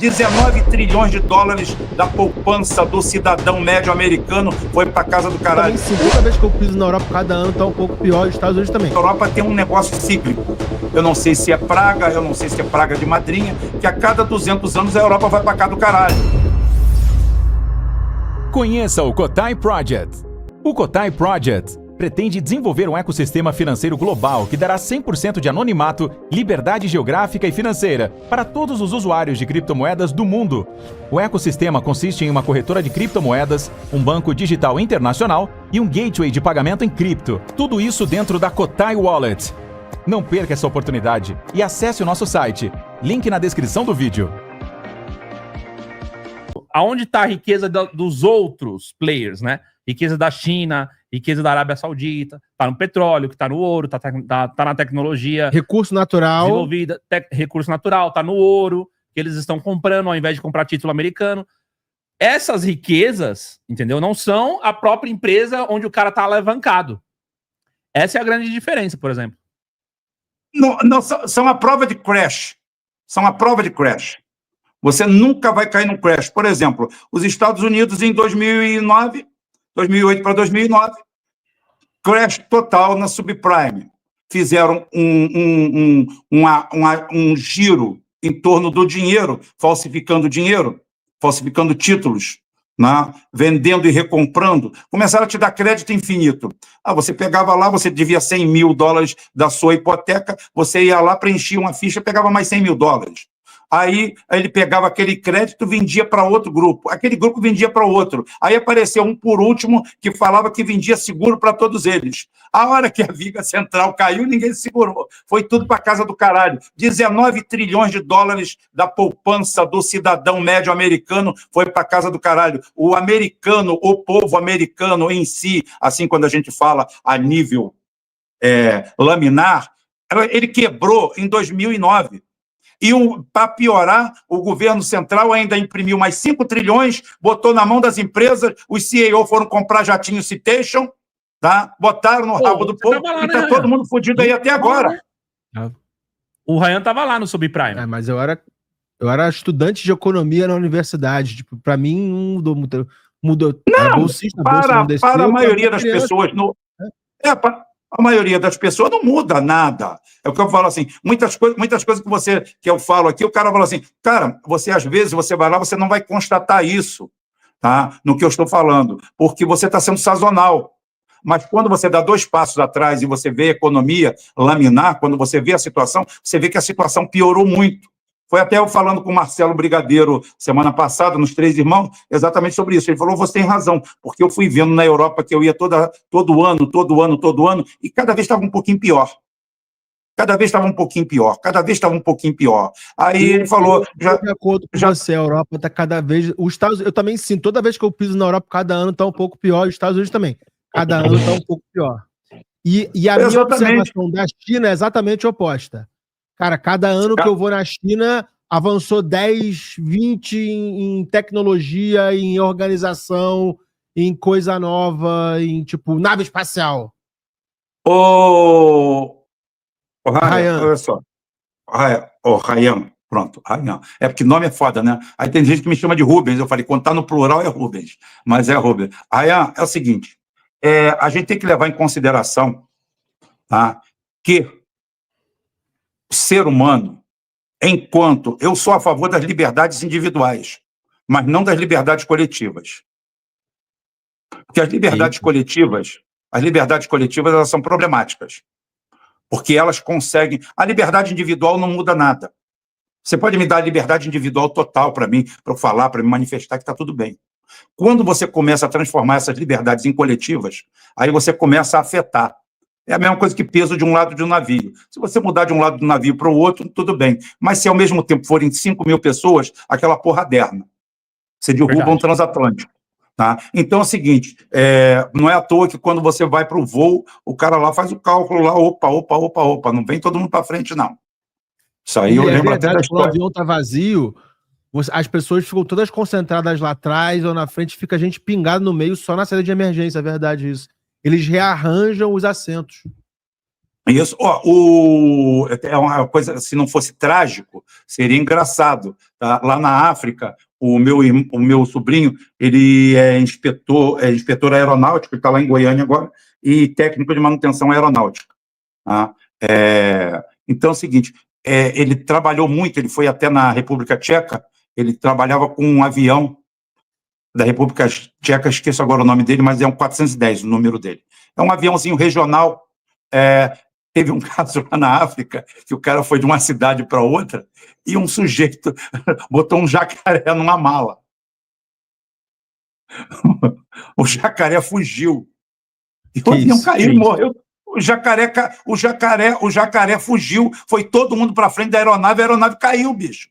19 trilhões de dólares da poupança do cidadão médio americano foi para casa do caralho. Toda vez que eu piso na Europa, cada ano tá um pouco pior, os Estados Unidos também. A Europa tem um negócio cíclico. Eu não sei se é praga, eu não sei se é praga de madrinha, que a cada 200 anos a Europa vai para cá do caralho. Conheça o Cotai Project. O Cotai Project pretende desenvolver um ecossistema financeiro global que dará 100% de anonimato, liberdade geográfica e financeira para todos os usuários de criptomoedas do mundo. O ecossistema consiste em uma corretora de criptomoedas, um banco digital internacional e um gateway de pagamento em cripto. Tudo isso dentro da Cotai Wallet. Não perca essa oportunidade e acesse o nosso site. Link na descrição do vídeo. Aonde está a riqueza dos outros players, né? Riqueza da China, riqueza da Arábia Saudita, tá no petróleo, que tá no ouro, tá na tecnologia. Recurso natural. Desenvolvida, recurso natural, tá no ouro, que eles estão comprando ao invés de comprar título americano. Essas riquezas, entendeu? Não são a própria empresa onde o cara tá alavancado. Essa é a grande diferença, por exemplo. Não, são a prova de crash. São a prova de crash. Você nunca vai cair num crash. Por exemplo, os Estados Unidos em 2008 para 2009, crash total na subprime. Fizeram um giro em torno do dinheiro, falsificando títulos, né? Vendendo e recomprando. Começaram a te dar crédito infinito. Você pegava lá, você devia 100 mil dólares da sua hipoteca, você ia lá, preenchia uma ficha, pegava mais 100 mil dólares. Aí ele pegava aquele crédito, vendia para outro grupo. Aquele grupo vendia para outro. Aí apareceu um por último que falava que vendia seguro para todos eles. A hora que a Viga Central caiu, ninguém se segurou. Foi tudo para casa do caralho. 19 trilhões de dólares da poupança do cidadão médio americano foi para casa do caralho. O americano, o povo americano em si, assim quando a gente fala a nível laminar, ele quebrou em 2009. E, para piorar, o governo central ainda imprimiu mais 5 trilhões, botou na mão das empresas, os CEO foram comprar jatinho Citation, tá? Botaram no rabo do povo, e tá todo mundo fodido aí até agora. O Ryan tava lá no subprime. Mas eu era estudante de economia na universidade. Tipo, para mim, não mudou. Não, para a maioria das pessoas... A maioria das pessoas não muda nada. É o que eu falo assim, muitas coisas que eu falo aqui, o cara fala assim, cara, às vezes você vai lá, você não vai constatar isso, tá? No que eu estou falando, porque você está sendo sazonal. Mas quando você dá 2 passos atrás e você vê a economia laminar, quando você vê a situação, você vê que a situação piorou muito. Foi até eu falando com o Marcelo Brigadeiro semana passada, nos Três Irmãos, exatamente sobre isso. Ele falou, você tem razão, porque eu fui vendo na Europa que eu ia todo ano, e cada vez estava um pouquinho pior. Aí ele falou... De acordo com você, a Europa está cada vez... Eu também sinto, toda vez que eu piso na Europa, cada ano está um pouco pior, os Estados Unidos também. Cada ano está um pouco pior. E a minha observação da China é exatamente oposta. Cara, cada ano que eu vou na China, avançou 10, 20 em tecnologia, em organização, em coisa nova, em, tipo, nave espacial. Ryan, olha só. Ryan, pronto, Ryan. É porque nome é foda, né? Aí tem gente que me chama de Rubens, eu falei, quando tá no plural é Rubens, mas é Rubens. Ryan, é o seguinte, a gente tem que levar em consideração, tá, que o ser humano, enquanto eu sou a favor das liberdades individuais, mas não das liberdades coletivas. Porque as liberdades coletivas, elas são problemáticas. Porque elas conseguem... A liberdade individual não muda nada. Você pode me dar a liberdade individual total para mim, para eu falar, para me manifestar, que está tudo bem. Quando você começa a transformar essas liberdades em coletivas, aí você começa a afetar. É a mesma coisa que peso de um lado de um navio. Se você mudar de um lado do navio para o outro, tudo bem. Mas se ao mesmo tempo forem 5 mil pessoas, aquela porra derna. Você derruba um transatlântico. Tá? Então é o seguinte, não é à toa que quando você vai para o voo, o cara lá faz o cálculo lá, opa, não vem todo mundo para frente, não. Isso aí eu lembro até da história. Quando o avião está vazio, as pessoas ficam todas concentradas lá atrás ou na frente, fica a gente pingado no meio só na saída de emergência, é verdade isso. Eles rearranjam os assentos. Isso, ó, é uma coisa, se não fosse trágico, seria engraçado. Tá? Lá na África, o meu sobrinho, ele é inspetor aeronáutico, está lá em Goiânia agora, e técnico de manutenção aeronáutica. Tá? Então é o seguinte, ele trabalhou muito, ele foi até na República Tcheca, ele trabalhava com um avião da República Tcheca, esqueço agora o nome dele, mas é um 410, o número dele. É um aviãozinho regional. Teve um caso lá na África, que o cara foi de uma cidade para outra, e um sujeito botou um jacaré numa mala. O jacaré fugiu. E o avião caiu e morreu. O jacaré fugiu, foi todo mundo para frente da aeronave, a aeronave caiu, bicho.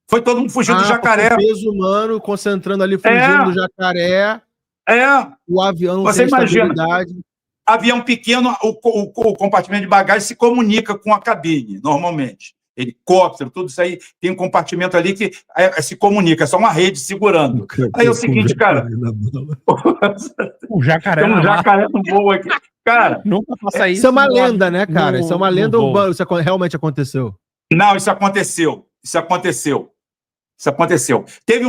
Foi todo mundo fugindo do jacaré. O peso humano concentrando ali, fugindo do jacaré. O avião não Você tem estabilidade. Avião pequeno, o compartimento de bagagem se comunica com a cabine, normalmente. Helicóptero, tudo isso aí, tem um compartimento ali que se comunica, é só uma rede segurando. Aí é o seguinte, cara... O jacaré tem um jacaré no voo aqui. Cara... Nunca passa isso. Isso é uma lenda, né, cara? Isso é uma lenda ou isso realmente aconteceu? Não, isso aconteceu. Teve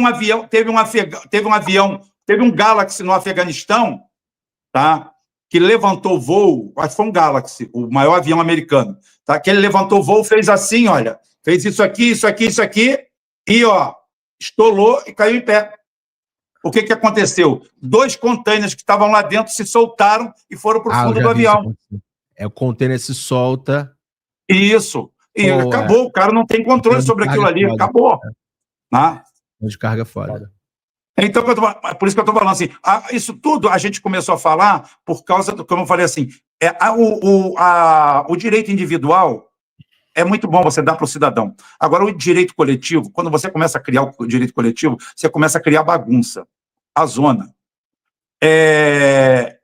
um Galaxy no Afeganistão, tá? Que levantou voo, acho que foi um Galaxy, o maior avião americano, tá? Que ele levantou voo, fez assim, olha, fez isso aqui, e, ó, estolou e caiu em pé. O que aconteceu? 2 containers que estavam lá dentro se soltaram e foram para o fundo do avião. O container se solta. Isso. E acabou, o cara não tem controle sobre aquilo ali, acabou. De carga fora. Então, por isso que eu estou falando assim, isso tudo a gente começou a falar por causa do, como eu falei assim, o direito individual é muito bom você dar para o cidadão. Agora, o direito coletivo, quando você começa a criar o direito coletivo, você começa a criar bagunça. A zona. É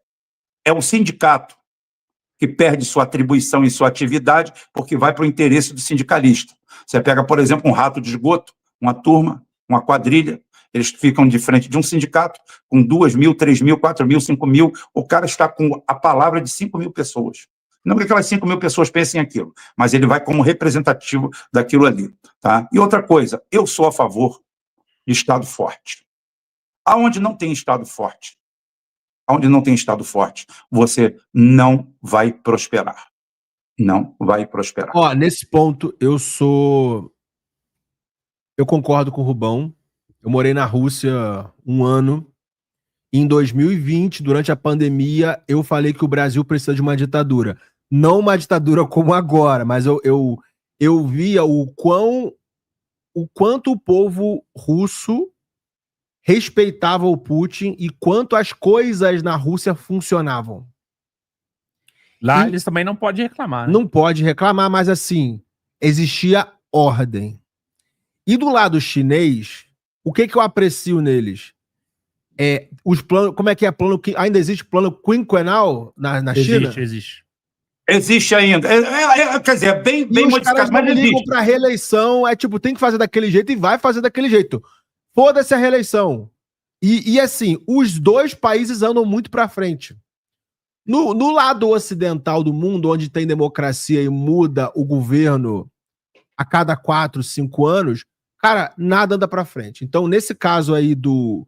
um sindicato que perde sua atribuição e sua atividade porque vai para o interesse do sindicalista. Você pega, por exemplo, um rato de esgoto, uma turma, uma quadrilha, eles ficam de frente de um sindicato com 2.000, 3.000, 4.000, 5.000, o cara está com a palavra de 5.000 pessoas. Não que aquelas 5.000 pessoas pensem aquilo, mas ele vai como representativo daquilo ali. Tá? E outra coisa, eu sou a favor de Estado forte. Aonde não tem Estado forte, você não vai prosperar. Não vai prosperar. Nesse ponto, eu concordo com o Rubão. Eu morei na Rússia 1 ano. Em 2020, durante a pandemia, eu falei que o Brasil precisa de uma ditadura. Não uma ditadura como agora, mas eu via o quanto o povo russo respeitava o Putin e quanto as coisas na Rússia funcionavam. Lá eles também não podem reclamar, né? Não pode reclamar, mas assim, existia ordem. E do lado chinês, o que eu aprecio neles? Os planos, como é que é plano? Ainda existe plano quinquenal na China? Existe. Existe ainda. Quer dizer, é bem modificado, mas existe. Ligam para reeleição, tem que fazer daquele jeito e vai fazer daquele jeito. Foda-se a reeleição. E assim, os dois países andam muito para frente. No lado ocidental do mundo, onde tem democracia e muda o governo a cada 4, 5 anos, cara, nada anda para frente. Então, nesse caso aí do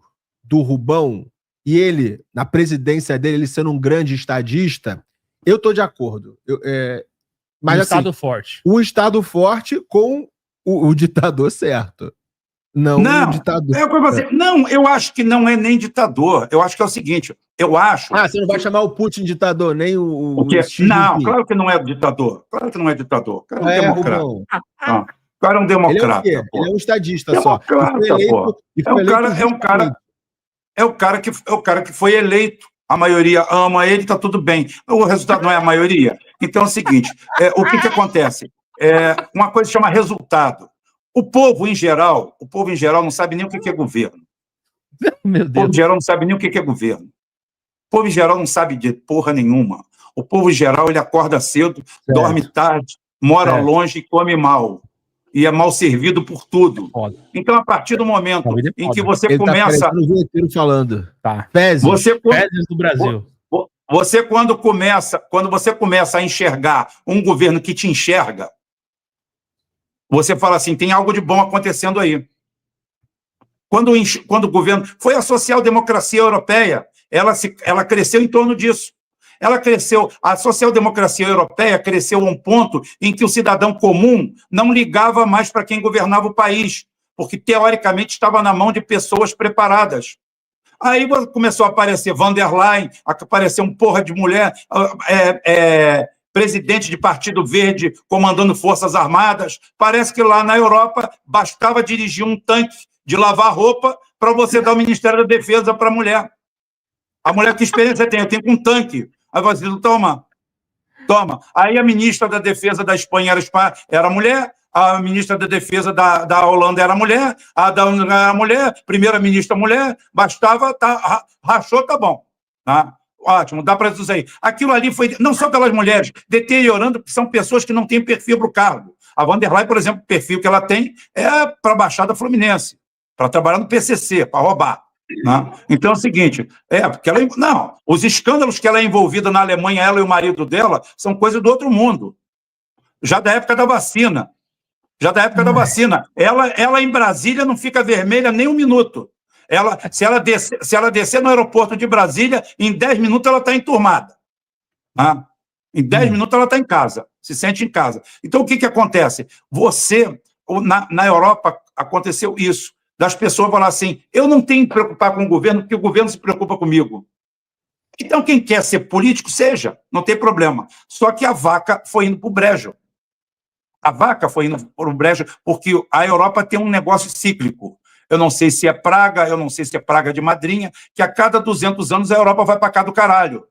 Rubão, e ele, na presidência dele, ele sendo um grande estadista, eu tô de acordo. Mas, um Estado forte. Um Estado forte com o ditador certo. Não, o ditador. Não, eu acho que não é nem ditador. Eu acho que é o seguinte, eu acho... você não vai chamar o Putin de ditador, nem o Não, claro que não é ditador. Claro que não é ditador. O cara é um democrata. O cara é um democrata. Ele é um estadista democrata, só. É o cara que foi eleito. A maioria ama ele, tá tudo bem. O resultado não é a maioria. Então é o seguinte, o que acontece? Uma coisa que chama resultado. O povo em geral não sabe nem o que é governo. Meu Deus. O povo em geral não sabe nem o que é governo. O povo em geral não sabe de porra nenhuma. O povo em geral, ele acorda cedo, dorme tarde, mora longe e come mal. E é mal servido por tudo. Então, a partir do momento em que você começa... falando. Tá. Fezes do Brasil. Você, quando você começa a enxergar um governo que te enxerga, você fala assim, tem algo de bom acontecendo aí. Quando o governo... Foi a social-democracia europeia, ela cresceu em torno disso. A social-democracia europeia cresceu a um ponto em que o cidadão comum não ligava mais para quem governava o país, porque, teoricamente, estava na mão de pessoas preparadas. Aí começou a aparecer von der Leyen, apareceu um porra de mulher, presidente de Partido Verde comandando Forças Armadas. Parece que lá na Europa bastava dirigir um tanque de lavar roupa para você dar o Ministério da Defesa para a mulher. A mulher, que experiência tem? Eu tenho com um tanque. Aí você diz, toma. Aí a ministra da Defesa da Espanha era mulher, a ministra da Defesa da Holanda era mulher, a da União era mulher, primeira-ministra mulher, bastava, rachou, tá bom. Tá? Ótimo, dá para dizer aí. Aquilo ali foi, não só pelas mulheres, deteriorando, porque são pessoas que não têm perfil para o cargo. A von der Leyen, por exemplo, o perfil que ela tem é para a Baixada Fluminense, para trabalhar no PCC, para roubar. Né? Então é o seguinte, porque os escândalos que ela é envolvida na Alemanha, ela e o marido dela, são coisas do outro mundo. Já da época da vacina. Ela em Brasília não fica vermelha nem um minuto. Se ela descer no aeroporto de Brasília, em 10 minutos ela está enturmada. Né? Em 10 minutos ela está em casa, se sente em casa. Então o que acontece? Na Europa aconteceu isso, das pessoas falar assim, eu não tenho que me preocupar com o governo, porque o governo se preocupa comigo. Então quem quer ser político, seja, não tem problema. Só que a vaca foi indo para o brejo. A vaca foi indo para o brejo, porque a Europa tem um negócio cíclico. Eu não sei se é praga, eu não sei se é praga de madrinha, que a cada 200 anos a Europa vai para cá do caralho.